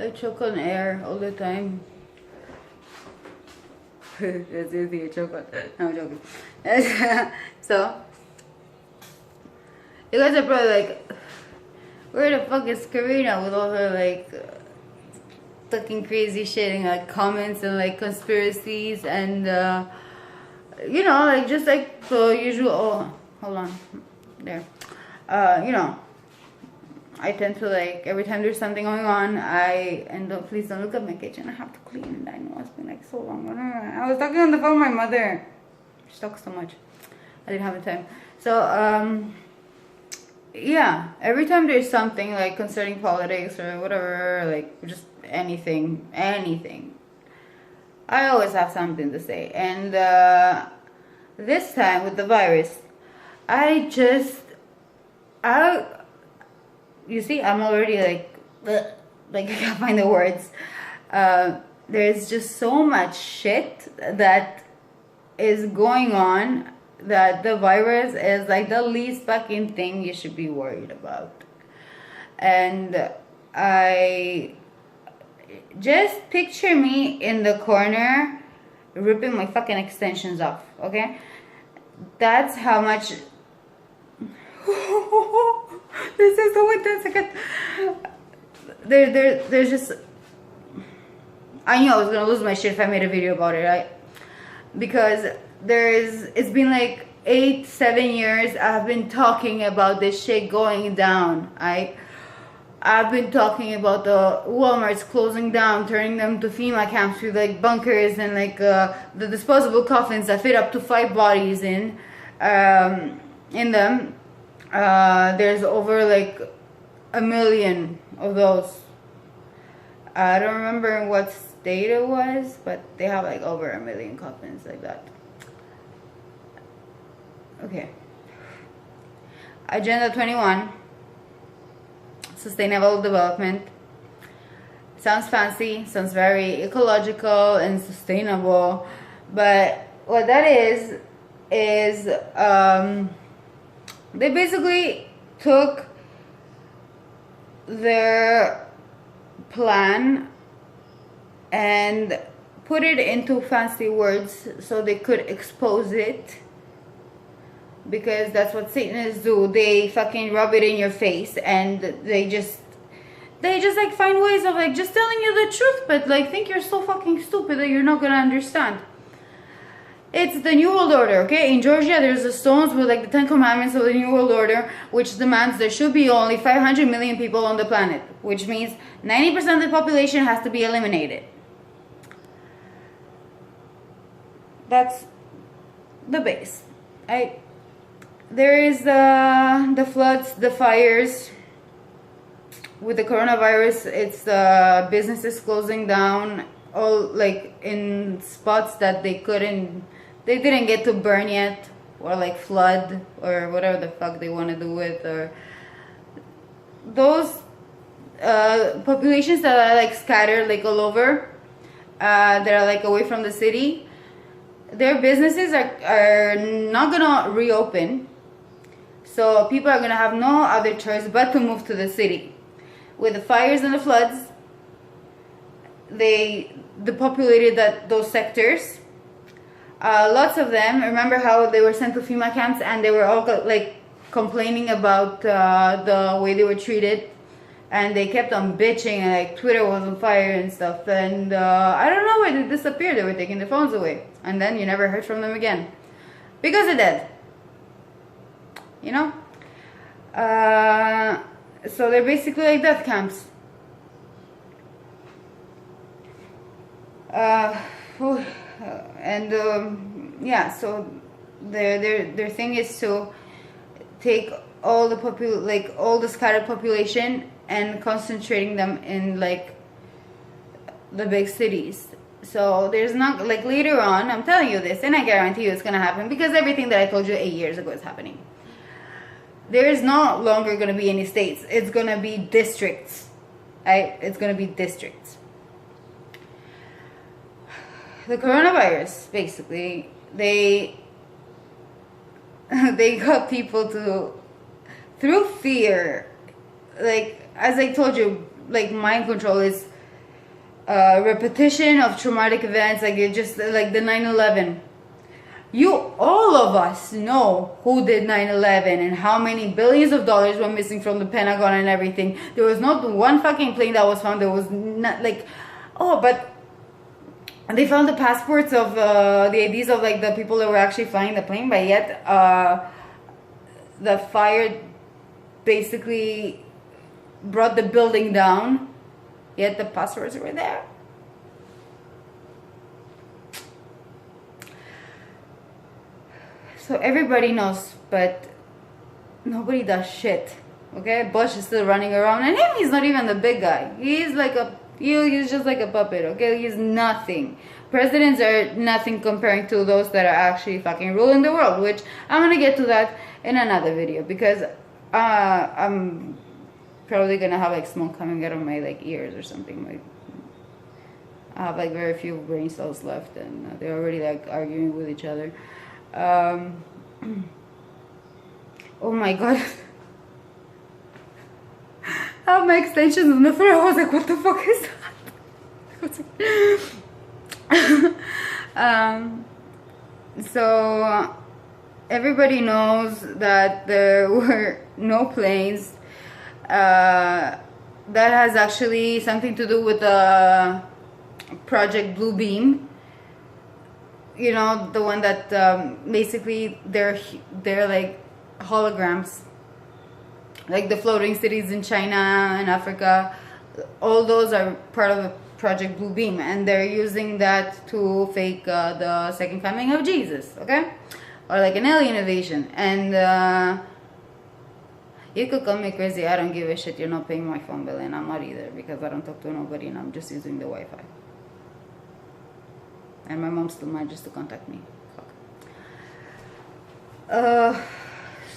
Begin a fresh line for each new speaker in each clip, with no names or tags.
I choke on air all the time. That's easy, I choke on. No, I'm joking. So, you guys are probably like, where the fuck is Karina with all her like fucking crazy shit and like comments and like conspiracies and you know, like just like the usual. Oh, hold on, there. You know, I tend to like every time there's something going on, please don't look at my kitchen. I have to clean it. I know it's been like so long. I was talking on the phone with my mother. She talks so much. I didn't have the time. So yeah, every time there's something like concerning politics or whatever, like just anything, I always have something to say. And this time with the virus, you see, I'm already like I can't find the words. There's just so much shit that is going on that the virus is like the least fucking thing you should be worried about. And I just picture me in the corner ripping my fucking extensions off, okay? That's how much. This is so intense. There's just. I knew I was gonna lose my shit if I made a video about it, right? Because it's been like 8-7 years I've been talking about this shit going down. I've been talking about the Walmarts closing down, turning them to FEMA camps with like bunkers and like the disposable coffins that fit up to 5 bodies in them. There's over like 1 million of those. I don't remember in what state it was, but they have like over 1 million coffins like that. Okay. Agenda 21. Sustainable development. Sounds fancy, sounds very ecological and sustainable, but what that is they basically took their plan and put it into fancy words so they could expose it, because that's what Satanists do. They fucking rub it in your face and they just like find ways of like just telling you the truth, but like think you're so fucking stupid that you're not gonna understand. It's the New World Order, okay? In Georgia, there's the stones with like the 10 commandments of the New World Order, which demands there should be only 500 million people on the planet, which means 90% of the population has to be eliminated. That's the base. There is the floods, the fires. With the coronavirus, it's businesses closing down, all like in spots that they didn't get to burn yet, or like flood, or whatever the fuck they want to do with, or those populations that are like scattered like all over, that are like away from the city. Their businesses are not gonna reopen, so people are gonna have no other choice but to move to the city. With the fires and the floods, they depopulated those sectors. Lots of them, remember how they were sent to FEMA camps and they were all like complaining about the way they were treated, and they kept on bitching and like Twitter was on fire and stuff, and I don't know where they disappeared. They were taking their phones away, and then you never heard from them again because they're dead, you know. So they're basically like death camps. Yeah, so their thing is to take all the all the scattered population and concentrating them in like the big cities. So there's not like later on, I'm telling you this, and I guarantee you it's gonna happen because everything that I told you 8 years ago is happening. There is no longer gonna be any states. It's gonna be districts. Right? It's gonna be districts. The coronavirus, basically, they got people to, through fear, like as I told you, like mind control is repetition of traumatic events, like it just like the 9/11. All of us know who did 9/11 and how many billions of dollars were missing from the Pentagon and everything. There was not one fucking plane that was found. There was not like, oh, but they found the passports of the IDs of like the people that were actually flying the plane, but yet the fire basically brought the building down, yet the passports were there. So everybody knows, but nobody does shit. Okay, Bush is still running around, and he's not even the big guy. He's like he's just like a puppet. Okay, he's nothing. Presidents are nothing comparing to those that are actually fucking ruling the world. Which I'm gonna get to that in another video, because I'm probably gonna have like smoke coming out of my like ears or something. Like I have like very few brain cells left, and they're already like arguing with each other. Oh my god. I have my extensions on the floor. I was like, what the fuck is that? So everybody knows that there were no planes. That has actually something to do with Project Blue Beam. You know, the one that basically they're like holograms, like the floating cities in China and Africa. All those are part of Project Blue Beam, and they're using that to fake the second coming of Jesus, okay, or like an alien invasion. And you could call me crazy, I don't give a shit. You're not paying my phone bill, and I'm not either, because I don't talk to nobody and I'm just using the Wi-Fi. And my mom still manages to contact me. Fuck.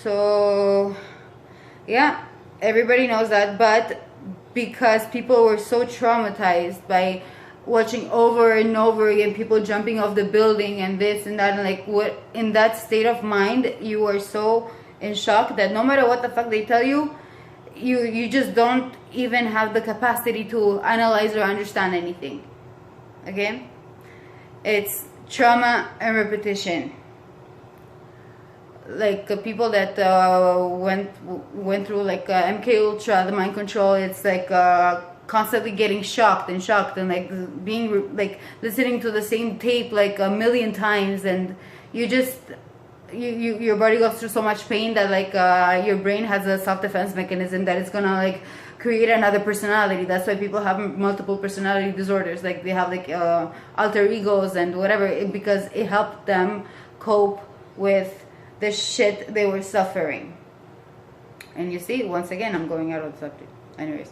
So yeah, everybody knows that, but because people were so traumatized by watching over and over again people jumping off the building and this and that, and like what, in that state of mind, you are so in shock that no matter what the fuck they tell you, you just don't even have the capacity to analyze or understand anything. Okay? It's trauma and repetition. Like people that went through like MK Ultra, the mind control. It's like constantly getting shocked and like being like listening to the same tape like a million times, and you just your body goes through so much pain that like your brain has a self-defense mechanism that it's gonna like create another personality. That's why people have multiple personality disorders. Like they have like alter egos and whatever, because it helped them cope with the shit they were suffering. And you see, once again, I'm going out of the subject. Anyways,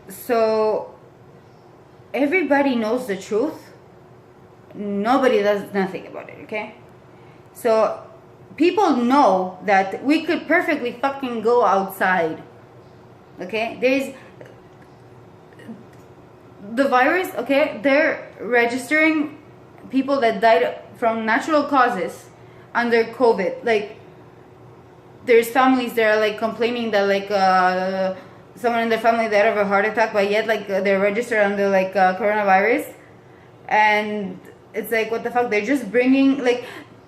so everybody knows the truth. Nobody does nothing about it. Okay, so people know that we could perfectly fucking go outside. Okay, there's the virus. Okay, they're registering people that died from natural causes under COVID. Like there's families that are like complaining that like someone in their family died of a heart attack, but yet like they're registered under like coronavirus. And it's like, what the fuck? They're just bringing like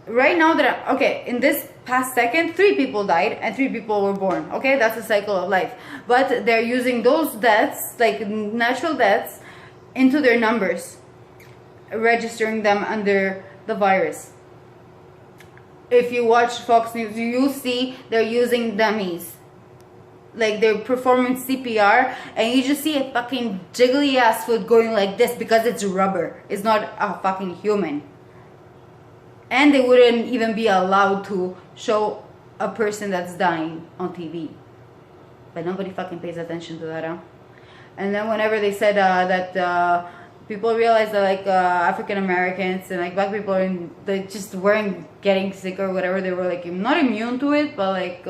right now that okay, in this past second 3 people died and 3 people were born. Okay, that's a cycle of life, but they're using those deaths, like natural deaths, into their numbers, registering them under the virus. If you watch Fox News, you see they're using dummies. Like they're performing CPR and you just see a fucking jiggly ass foot going like this because it's rubber. It's not a fucking human. And they wouldn't even be allowed to show a person that's dying on TV. But nobody fucking pays attention to that, huh? And then whenever they said that people realized that like African Americans and like black people they just weren't getting sick or whatever, they were like not immune to it, but like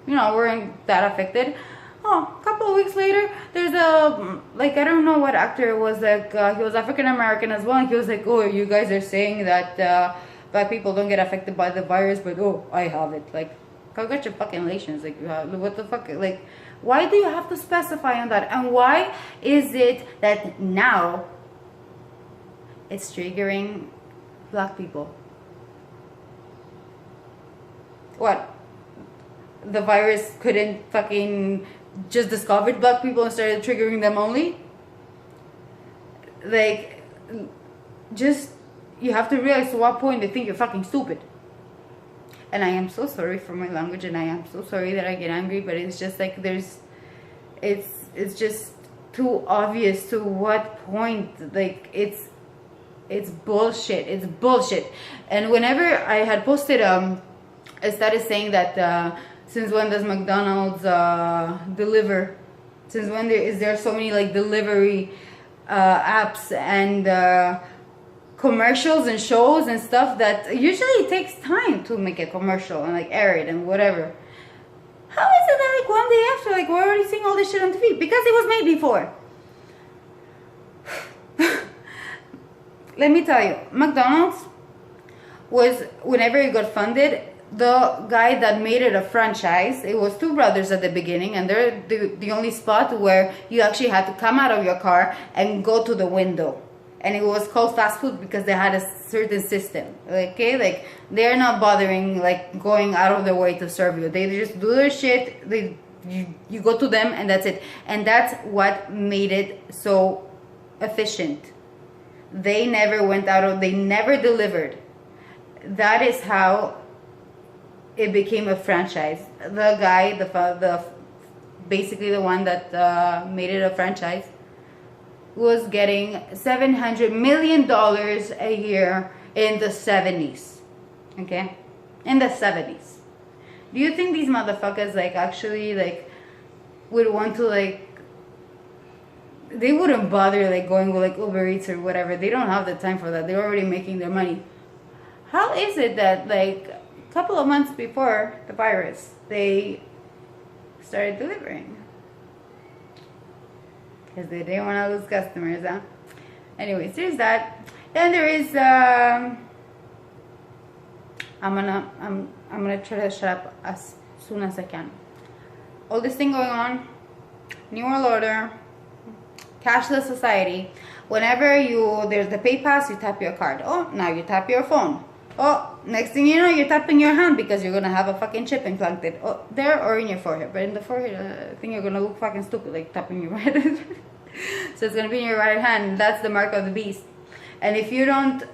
you know, weren't that affected. Oh, a couple of weeks later, there's a like I don't know what actor it was, like he was African American as well, and he was like, oh, you guys are saying that black people don't get affected by the virus, but oh, I have it. Like, Congratulations. Like, what the fuck? Like, why do you have to specify on that? And why is it that now it's triggering black people? What? The virus couldn't fucking just discovered black people and started triggering them only? Like, just, you have to realize to what point they think you're fucking stupid. And I am so sorry for my language, and I am so sorry that I get angry, but it's just like it's just too obvious to what point. Like, it's bullshit. It's bullshit. And whenever I had posted I started saying that since when does McDonald's deliver? Since when is there so many like delivery apps and commercials and shows and stuff that usually takes time to make a commercial and like air it and whatever? How is it that like one day after, like, we're already seeing all this shit on TV? Because it was made before. Let me tell you, McDonald's was, whenever it got funded, the guy that made it a franchise, it was two brothers at the beginning, and they're the only spot where you actually had to come out of your car and go to the window. And it was called fast food because they had a certain system. Okay, like, they're not bothering like going out of their way to serve you. They just do their shit. You go to them and that's it. And that's what made it so efficient. They never went out of, they never delivered. That is how it became a franchise. The guy, basically the one that made it a franchise, was getting $700 million a year in the 70s. Okay? In the 70s. Do you think these motherfuckers like actually like would want to like, they wouldn't bother like going with like Uber Eats or whatever? They don't have the time for that. They're already making their money. How is it that like a couple of months before the virus they started delivering? Because they didn't want to lose customers, huh? Anyways, there's that. Then there is I'm gonna try to shut up as soon as I can. All this thing going on, New World Order, cashless society. Whenever there's the pay pass, you tap your card. Oh, now you tap your phone. Oh, next thing you know, you're tapping your hand because you're gonna have a fucking chip implanted. Oh, there or in your forehead. But in the forehead, I think you're gonna look fucking stupid, like tapping your right hand. So it's gonna be in your right hand. That's the mark of the beast. And if you don't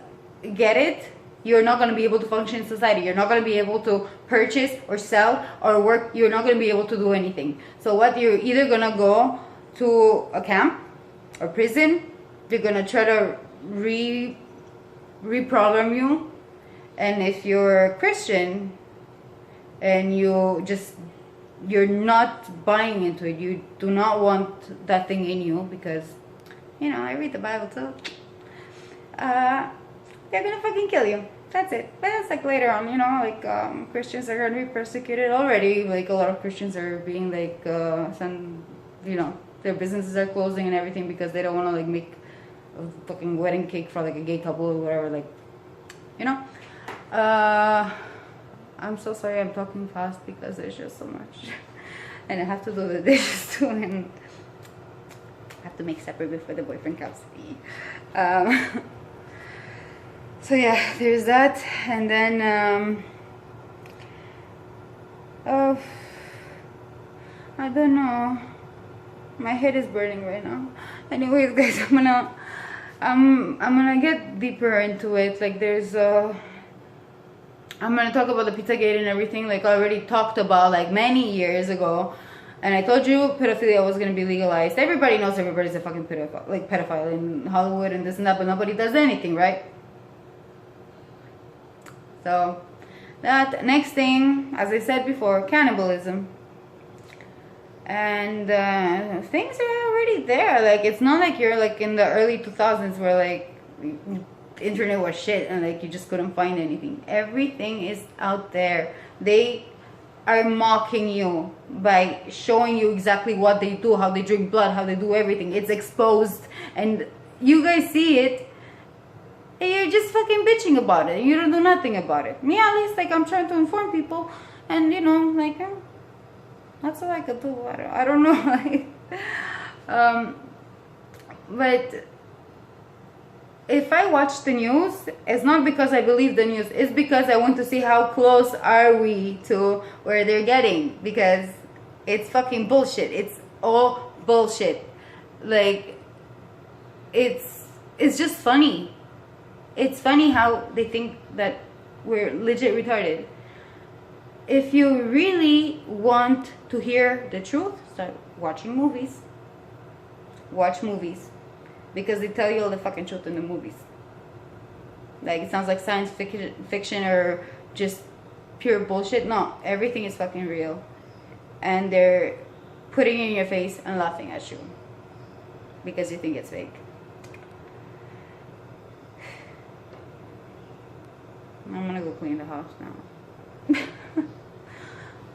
get it, you're not gonna be able to function in society. You're not gonna be able to purchase or sell or work. You're not gonna be able to do anything. So what, you're either gonna go to a camp or prison. They're gonna try to reprogram you. And if you're Christian and you're not buying into it, you do not want that thing in you, because, you know, I read the Bible too, they're gonna fucking kill you. That's it. But that's like later on, you know, like Christians are gonna be persecuted already. Like a lot of Christians are being like, some, you know, their businesses are closing and everything because they don't want to like make a fucking wedding cake for like a gay couple or whatever, like, you know. I'm so sorry I'm talking fast because there's just so much. And I have to do the dishes too, and I have to make supper before the boyfriend comes. So yeah, there's that. And then oh, I don't know, my head is burning right now. Anyways, guys, I'm gonna get deeper into it. Like, there's I'm gonna talk about the Pizzagate and everything, like I already talked about like many years ago. And I told you pedophilia was gonna be legalized. Everybody knows everybody's a fucking pedophile in Hollywood and this and that, but nobody does anything, right? So that next thing, as I said before, cannibalism. And things are already there. Like, it's not like you're like in the early 2000s where like internet was shit and like you just couldn't find anything. Everything is out there. They are mocking you by showing you exactly what they do, how they drink blood, how they do everything. It's exposed and you guys see it and you're just fucking bitching about it. You don't do nothing about it. Me, at least, like, I'm trying to inform people And you know, like, that's all I could do. I don't know. But if I watch the news, it's not because I believe the news. It's because I want to see how close are we to where they're getting. Because it's fucking bullshit. It's all bullshit. Like, it's just funny. It's funny how they think that we're legit retarded. If you really want to hear the truth, start watching movies. Watch movies. Because they tell you all the fucking truth in the movies. Like, it sounds like science fiction or just pure bullshit. No, everything is fucking real. And they're putting it in your face and laughing at you. Because you think it's fake. I'm gonna go clean the house now.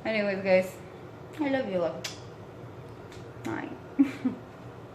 Anyways, guys, I love you all. Bye.